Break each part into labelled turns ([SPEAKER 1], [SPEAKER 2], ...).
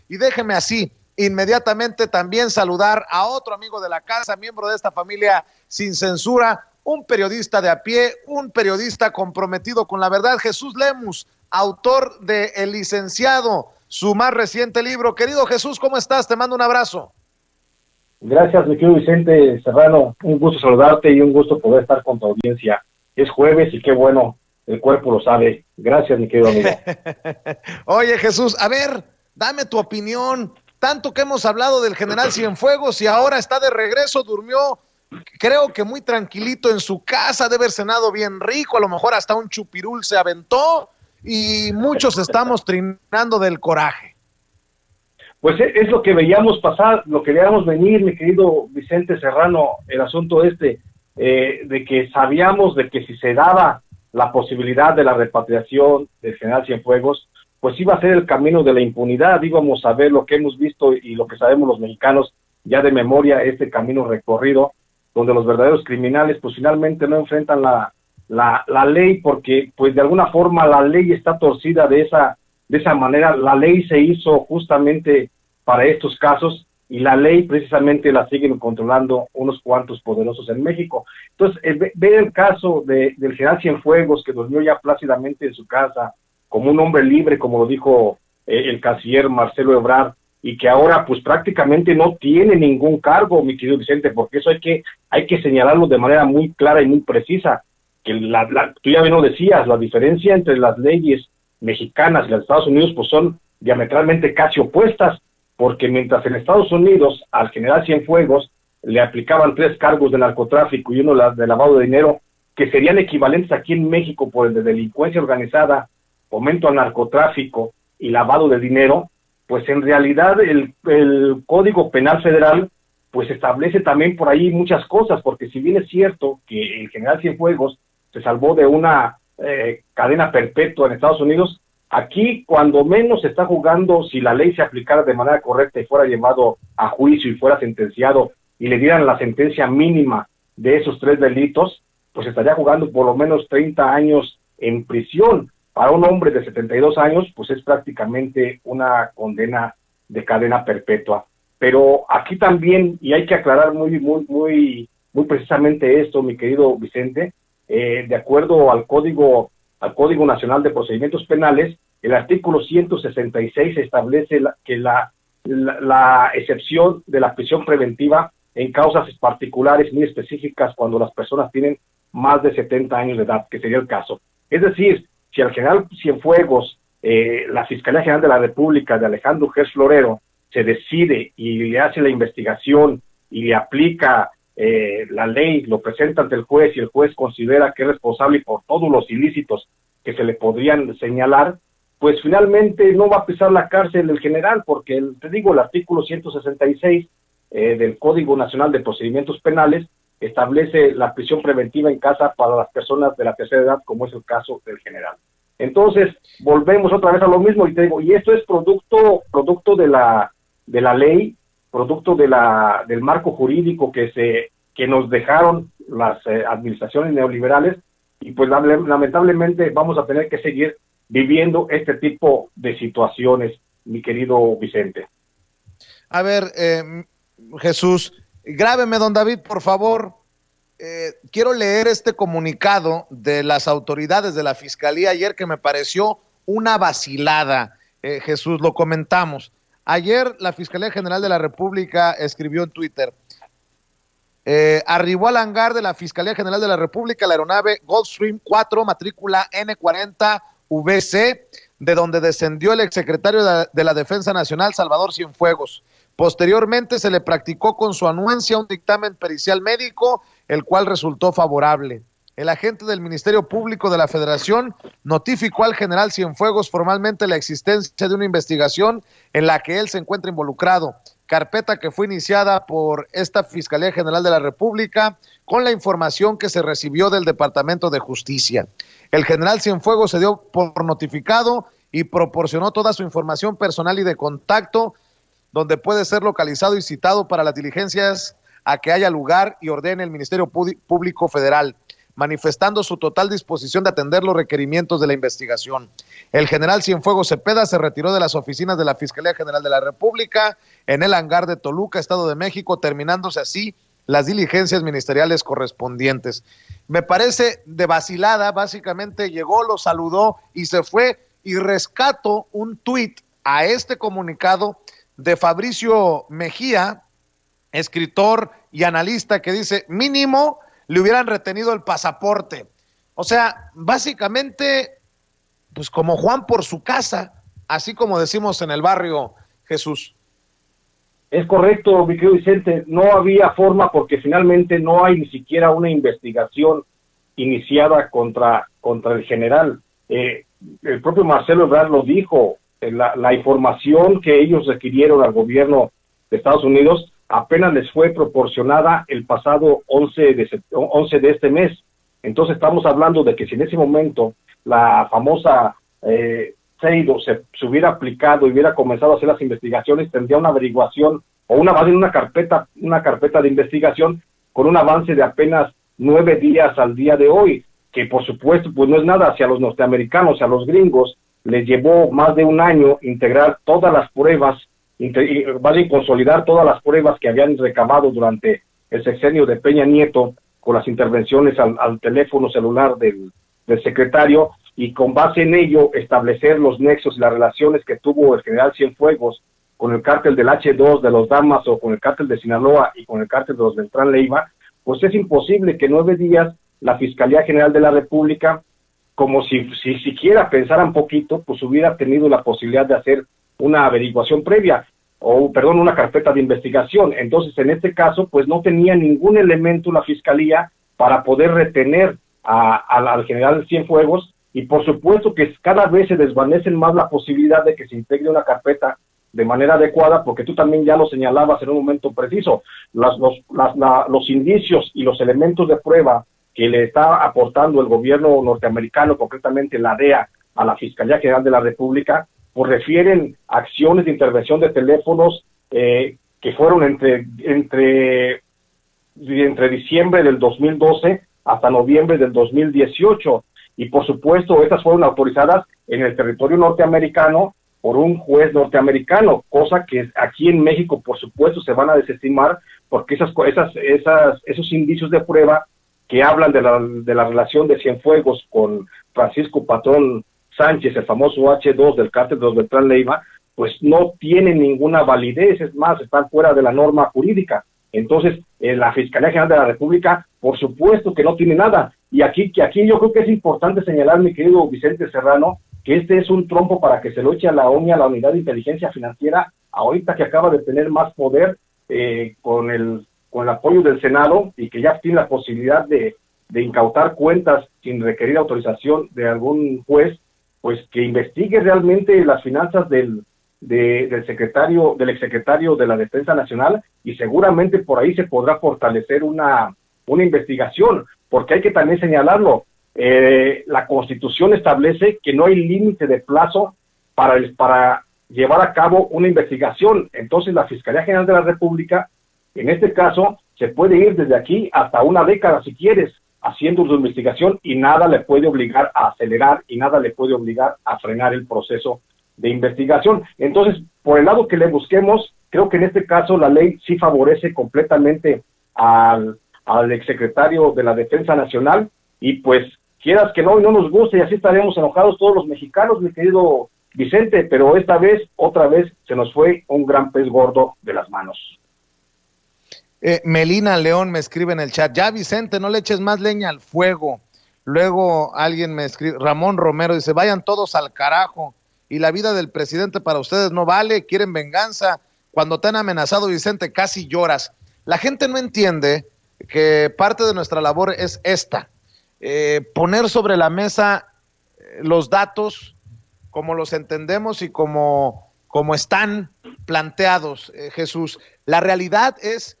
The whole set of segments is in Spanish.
[SPEAKER 1] Y déjeme así, inmediatamente también saludar a otro amigo de la casa, miembro de esta familia sin censura, un periodista de a pie, un periodista comprometido con la verdad, Jesús Lemus, autor de El Licenciado, su más reciente libro. Querido Jesús, ¿cómo estás? Te mando un abrazo.
[SPEAKER 2] Gracias, mi querido Vicente Serrano, un gusto saludarte y un gusto poder estar con tu audiencia. Es jueves y qué bueno, el cuerpo lo sabe. Gracias, mi querido amigo.
[SPEAKER 1] Oye, Jesús, a ver, dame tu opinión. Tanto que hemos hablado del general Cienfuegos y ahora está de regreso, durmió, creo que muy tranquilito en su casa, debe haber cenado bien rico, a lo mejor hasta un chupirul se aventó y muchos estamos trinando del coraje.
[SPEAKER 2] Pues es lo que veíamos pasar, lo que veíamos venir, mi querido Vicente Serrano, el asunto de que sabíamos de que si se daba la posibilidad de la repatriación del general Cienfuegos, pues iba a ser el camino de la impunidad, íbamos a ver lo que hemos visto y lo que sabemos los mexicanos ya de memoria, este camino recorrido, donde los verdaderos criminales pues finalmente no enfrentan la ley, porque pues de alguna forma la ley está torcida de esa manera. La ley se hizo justamente para estos casos y la ley precisamente la siguen controlando unos cuantos poderosos en México. Entonces, ver el caso del general Cienfuegos, que durmió ya plácidamente en su casa, como un hombre libre, como lo dijo el canciller Marcelo Ebrard, y que ahora pues prácticamente no tiene ningún cargo, mi querido Vicente, porque eso hay que señalarlo de manera muy clara y muy precisa, que tú ya bien lo decías, la diferencia entre las leyes mexicanas y las de Estados Unidos pues son diametralmente casi opuestas, porque mientras en Estados Unidos al general Cienfuegos le aplicaban 3 cargos de narcotráfico y uno de lavado de dinero, que serían equivalentes aquí en México por el de delincuencia organizada, fomento al narcotráfico y lavado de dinero, pues en realidad el Código Penal Federal pues establece también por ahí muchas cosas, porque si bien es cierto que el general Cienfuegos se salvó de una cadena perpetua en Estados Unidos, aquí cuando menos se está jugando, si la ley se aplicara de manera correcta y fuera llevado a juicio y fuera sentenciado y le dieran la sentencia mínima de esos 3 delitos, pues estaría jugando por lo menos 30 años en prisión. Para un hombre de 72 años, pues es prácticamente una condena de cadena perpetua. Pero aquí también, y hay que aclarar muy precisamente esto, mi querido Vicente, de acuerdo al Código Nacional de Procedimientos Penales, el artículo 166 establece que la excepción de la prisión preventiva en causas particulares muy específicas cuando las personas tienen más de 70 años de edad, que sería el caso. Es decir, si al general Cienfuegos, la Fiscalía General de la República de Alejandro Gertz Florero se decide y le hace la investigación y le aplica la ley, lo presenta ante el juez y el juez considera que es responsable por todos los ilícitos que se le podrían señalar, pues finalmente no va a pisar la cárcel el general, porque te digo, el artículo 166 del Código Nacional de Procedimientos Penales establece la prisión preventiva en casa para las personas de la tercera edad, como es el caso del general. Entonces, volvemos otra vez a lo mismo, y te digo, y esto es producto de la ley, producto del marco jurídico que nos dejaron las administraciones neoliberales, y pues lamentablemente vamos a tener que seguir viviendo este tipo de situaciones, mi querido Vicente.
[SPEAKER 1] A ver, Jesús, grábeme, don David, por favor. Quiero leer este comunicado de las autoridades de la Fiscalía ayer que me pareció una vacilada. Jesús, lo comentamos. Ayer la Fiscalía General de la República escribió en Twitter: arribó al hangar de la Fiscalía General de la República la aeronave Gulfstream 4, matrícula N40VC, de donde descendió el exsecretario de la Defensa Nacional, Salvador Cienfuegos. Posteriormente se le practicó con su anuencia un dictamen pericial médico, el cual resultó favorable. El agente del Ministerio Público de la Federación notificó al general Cienfuegos formalmente la existencia de una investigación en la que él se encuentra involucrado, carpeta que fue iniciada por esta Fiscalía General de la República con la información que se recibió del Departamento de Justicia. El general Cienfuegos se dio por notificado y proporcionó toda su información personal y de contacto, donde puede ser localizado y citado para las diligencias a que haya lugar y ordene el Ministerio Público Federal. manifestando su total disposición de atender los requerimientos de la investigación. El general Cienfuegos Cepeda se retiró de las oficinas de la Fiscalía General de la República en el hangar de Toluca, Estado de México, terminándose así las diligencias ministeriales correspondientes. Me parece de vacilada, básicamente llegó, lo saludó y se fue, y rescato un tuit a este comunicado de Fabricio Mejía, escritor y analista, que dice, mínimo le hubieran retenido el pasaporte. O sea, básicamente, pues como Juan por su casa, así como decimos en el barrio, Jesús.
[SPEAKER 2] Es correcto, mi querido Vicente, no había forma porque finalmente no hay ni siquiera una investigación iniciada contra el general. El propio Marcelo Ebrard lo dijo, la información que ellos requirieron al gobierno de Estados Unidos apenas les fue proporcionada el pasado 11 de este mes. Entonces estamos hablando de que si en ese momento la famosa CEIDO se hubiera aplicado y hubiera comenzado a hacer las investigaciones, tendría una averiguación o una carpeta de investigación con un avance de apenas 9 días al día de hoy, que por supuesto pues no es nada. Hacia los norteamericanos, a los gringos, les llevó más de un año integrar todas las pruebas, consolidar todas las pruebas que habían recabado durante el sexenio de Peña Nieto con las intervenciones al teléfono celular del secretario, y con base en ello establecer los nexos y las relaciones que tuvo el general Cienfuegos con el cártel del H2 de los Damas, o con el cártel de Sinaloa y con el cártel de los Beltrán Leiva. Pues es imposible que 9 días la Fiscalía General de la República, como si siquiera pensaran poquito, pues hubiera tenido la posibilidad de hacer una averiguación previa, una carpeta de investigación. Entonces, en este caso, pues no tenía ningún elemento la Fiscalía para poder retener al general Cienfuegos, y por supuesto que cada vez se desvanecen más la posibilidad de que se integre una carpeta de manera adecuada, porque tú también ya lo señalabas en un momento preciso, los indicios y los elementos de prueba que le está aportando el gobierno norteamericano, concretamente la DEA, a la Fiscalía General de la República, pues refieren acciones de intervención de teléfonos que fueron entre diciembre del 2012 hasta noviembre del 2018, y por supuesto estas fueron autorizadas en el territorio norteamericano por un juez norteamericano, cosa que aquí en México por supuesto se van a desestimar, porque esos indicios de prueba que hablan de la relación de Cienfuegos con Francisco Patrón Sánchez, el famoso H2 del cártel de los Beltrán Leiva, pues no tienen ninguna validez, es más, están fuera de la norma jurídica. Entonces, la Fiscalía General de la República, por supuesto que no tiene nada. Y aquí yo creo que es importante señalar, mi querido Vicente Serrano, que este es un trompo para que se lo eche a la ONI, a la Unidad de Inteligencia Financiera, ahorita que acaba de tener más poder con el apoyo del Senado, y que ya tiene la posibilidad de incautar cuentas sin requerir autorización de algún juez, pues que investigue realmente las finanzas del exsecretario de la Defensa Nacional, y seguramente por ahí se podrá fortalecer una investigación, porque hay que también señalarlo, la Constitución establece que no hay límite de plazo para llevar a cabo una investigación. Entonces la Fiscalía General de la República, en este caso, se puede ir desde aquí hasta una década si quieres, haciendo su investigación, y nada le puede obligar a acelerar y nada le puede obligar a frenar el proceso de investigación. Entonces, por el lado que le busquemos, creo que en este caso la ley sí favorece completamente al exsecretario de la Defensa Nacional, y pues quieras que no, y no nos guste, y así estaremos enojados todos los mexicanos, mi querido Vicente, pero otra vez se nos fue un gran pez gordo de las manos.
[SPEAKER 1] Melina León me escribe en el chat, ya Vicente, no le eches más leña al fuego. Luego alguien me escribe, Ramón Romero dice, vayan todos al carajo, y la vida del presidente para ustedes no vale, quieren venganza. Cuando te han amenazado, Vicente, casi lloras. La gente no entiende que parte de nuestra labor es esta, poner sobre la mesa los datos como los entendemos y como están planteados, Jesús. La realidad es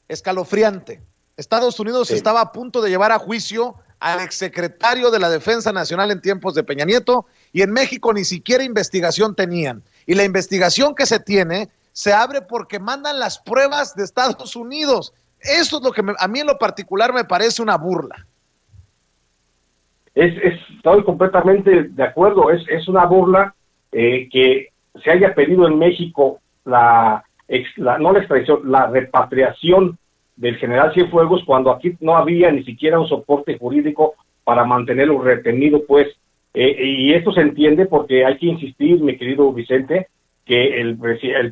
[SPEAKER 1] escalofriante. Estados Unidos estaba a punto de llevar a juicio al exsecretario de la Defensa Nacional en tiempos de Peña Nieto, y en México ni siquiera investigación tenían. Y la investigación que se tiene se abre porque mandan las pruebas de Estados Unidos. Eso es lo que a mí en lo particular me parece una burla.
[SPEAKER 2] Estoy completamente de acuerdo, es una burla que se haya pedido en México no la extradición, la repatriación del general Cienfuegos, cuando aquí no había ni siquiera un soporte jurídico para mantenerlo retenido, pues, y esto se entiende porque hay que insistir, mi querido Vicente, que el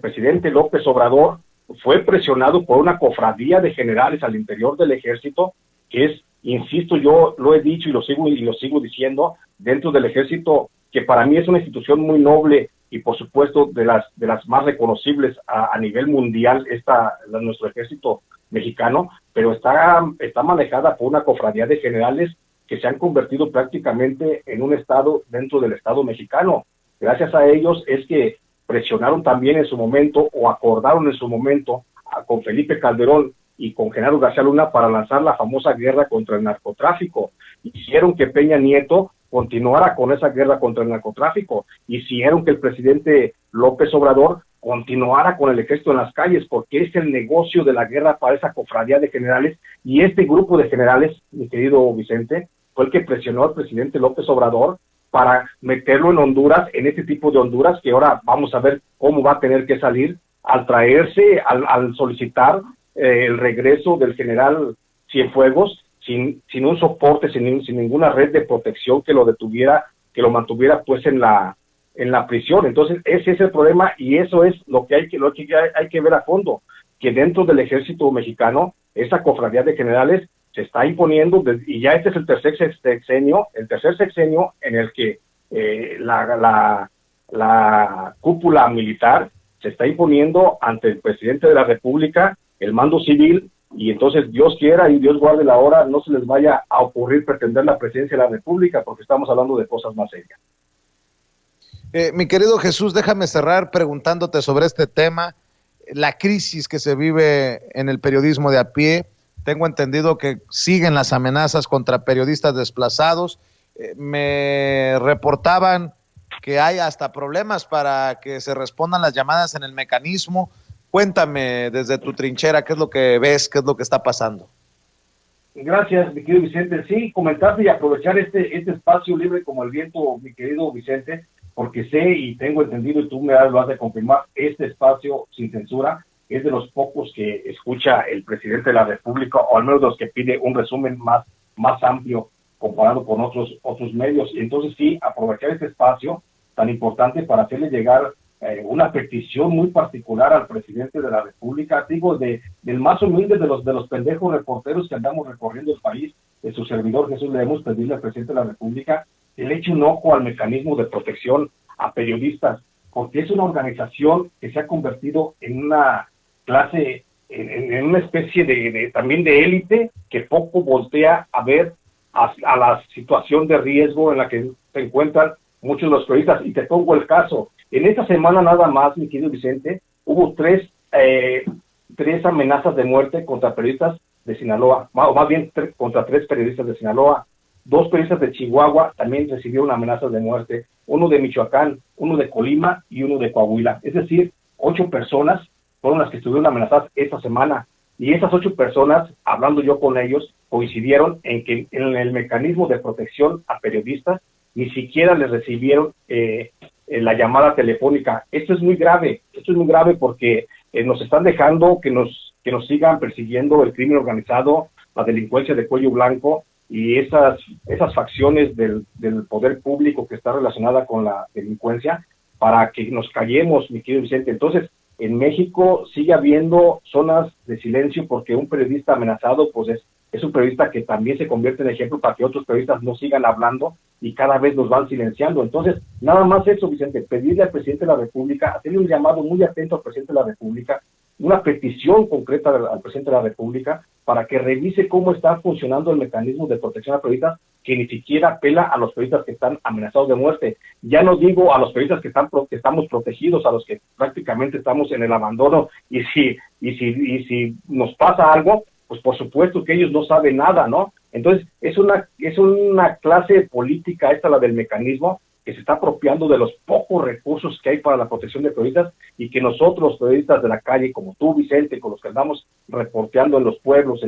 [SPEAKER 2] presidente López Obrador fue presionado por una cofradía de generales al interior del ejército, que es, insisto, yo lo he dicho y lo sigo diciendo, dentro del ejército, que para mí es una institución muy noble y por supuesto de las más reconocibles a nivel mundial, nuestro ejército mexicano, pero está manejada por una cofradía de generales que se han convertido prácticamente en un estado dentro del estado mexicano. Gracias a ellos es que presionaron también en su momento, o acordaron en su momento, con Felipe Calderón y con Genaro García Luna para lanzar la famosa guerra contra el narcotráfico. Hicieron que Peña Nieto continuara con esa guerra contra el narcotráfico, hicieron que el presidente López Obrador continuara con el ejército en las calles, porque es el negocio de la guerra para esa cofradía de generales, y este grupo de generales, mi querido Vicente, fue el que presionó al presidente López Obrador para meterlo en Honduras, en este tipo de Honduras, que ahora vamos a ver cómo va a tener que salir al solicitar el regreso del general Cienfuegos, sin un soporte, sin ninguna red de protección que lo detuviera, que lo mantuviera pues en la prisión. Entonces ese es el problema, y eso es lo que hay que ver a fondo, que dentro del ejército mexicano esa cofradía de generales se está imponiendo, y ya este es el tercer sexenio en el que la cúpula militar se está imponiendo ante el presidente de la República, el mando civil, y entonces Dios quiera y Dios guarde la hora, no se les vaya a ocurrir pretender la presidencia de la República, porque estamos hablando de cosas más serias.
[SPEAKER 1] Mi querido Jesús, déjame cerrar preguntándote sobre este tema, la crisis que se vive en el periodismo de a pie. Tengo entendido que siguen las amenazas contra periodistas desplazados. Me reportaban que hay hasta problemas para que se respondan las llamadas en el mecanismo. Cuéntame desde tu trinchera, ¿qué es lo que ves? ¿Qué es lo que está pasando?
[SPEAKER 2] Gracias, mi querido Vicente. Sí, comentarte y aprovechar este espacio libre como el viento, mi querido Vicente, porque sé y tengo entendido, y tú lo has de confirmar, este espacio sin censura es de los pocos que escucha el presidente de la República, o al menos de los que pide un resumen más amplio comparado con otros medios. Y entonces sí, aprovechar este espacio tan importante para hacerle llegar una petición muy particular al presidente de la República, digo, del más humilde de los pendejos reporteros que andamos recorriendo el país, de su servidor Jesús, le debemos pedirle al presidente de la República que le eche un ojo al mecanismo de protección a periodistas, porque es una organización que se ha convertido en una clase, en una especie también de élite, que poco voltea a ver a la situación de riesgo en la que se encuentran muchos de los periodistas. Y te pongo el caso. En esta semana nada más, mi querido Vicente, hubo tres amenazas de muerte contra periodistas de Sinaloa, o más bien contra 3 periodistas de Sinaloa. 2 periodistas de Chihuahua también recibieron amenazas de muerte, uno de Michoacán, uno de Colima y uno de Coahuila. Es decir, 8 personas fueron las que estuvieron amenazadas esta semana. Y esas 8 personas, hablando yo con ellos, coincidieron en que en el mecanismo de protección a periodistas ni siquiera les recibieron la llamada telefónica. Esto es muy grave porque nos están dejando que nos sigan persiguiendo el crimen organizado, la delincuencia de cuello blanco y esas facciones del poder público que está relacionada con la delincuencia, para que nos callemos, mi querido Vicente. Entonces, en México sigue habiendo zonas de silencio, porque un periodista amenazado pues es un periodista que también se convierte en ejemplo para que otros periodistas no sigan hablando, y cada vez nos van silenciando. Entonces, nada más eso, Vicente, pedirle al presidente de la República, hacerle un llamado muy atento al presidente de la República, una petición concreta al presidente de la República, para que revise cómo está funcionando el mecanismo de protección a periodistas, que ni siquiera apela a los periodistas que están amenazados de muerte. Ya no digo a los periodistas que estamos protegidos, a los que prácticamente estamos en el abandono, y si nos pasa algo, pues por supuesto que ellos no saben nada, ¿no? Entonces, es una clase política esta, la del mecanismo, que se está apropiando de los pocos recursos que hay para la protección de periodistas, y que nosotros, los periodistas de la calle, como tú, Vicente, con los que andamos reporteando en los pueblos,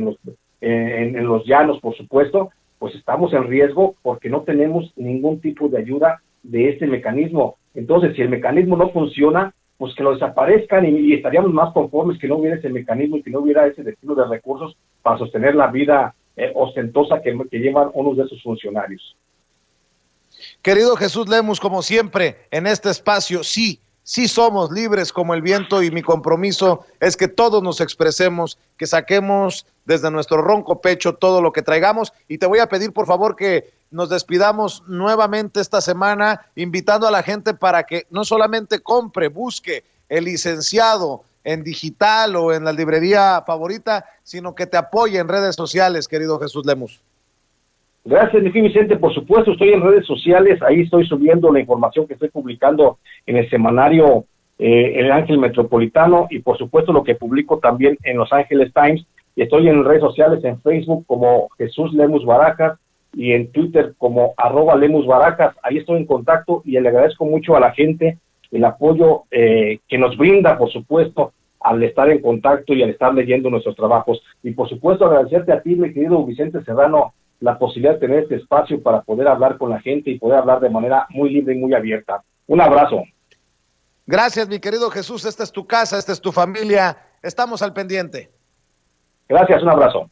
[SPEAKER 2] en los llanos, por supuesto, pues estamos en riesgo porque no tenemos ningún tipo de ayuda de este mecanismo. Entonces, si el mecanismo no funciona, pues que lo desaparezcan y estaríamos más conformes que no hubiera ese mecanismo y que no hubiera ese destino de recursos para sostener la vida ostentosa que llevan unos de esos funcionarios.
[SPEAKER 1] Querido Jesús Lemus, como siempre, en este espacio, sí somos libres como el viento y mi compromiso es que todos nos expresemos, que saquemos desde nuestro ronco pecho todo lo que traigamos y te voy a pedir por favor que nos despidamos nuevamente esta semana invitando a la gente para que no solamente compre, busque el licenciado en digital o en la librería favorita, sino que te apoye en redes sociales, querido Jesús Lemus.
[SPEAKER 2] Gracias, mi Vicente. Por supuesto, estoy en redes sociales. Ahí estoy subiendo la información que estoy publicando en el semanario El Ángel Metropolitano y, por supuesto, lo que publico también en Los Ángeles Times. Estoy en redes sociales, en Facebook como Jesús Lemus Barajas y en Twitter como @Lemus Barajas. Ahí estoy en contacto y le agradezco mucho a la gente el apoyo que nos brinda, por supuesto, al estar en contacto y al estar leyendo nuestros trabajos. Y, por supuesto, agradecerte a ti, mi querido Vicente Serrano, la posibilidad de tener este espacio para poder hablar con la gente y poder hablar de manera muy libre y muy abierta. Un abrazo.
[SPEAKER 1] Gracias, mi querido Jesús. Esta es tu casa, esta es tu familia. Estamos al pendiente.
[SPEAKER 2] Gracias, un abrazo.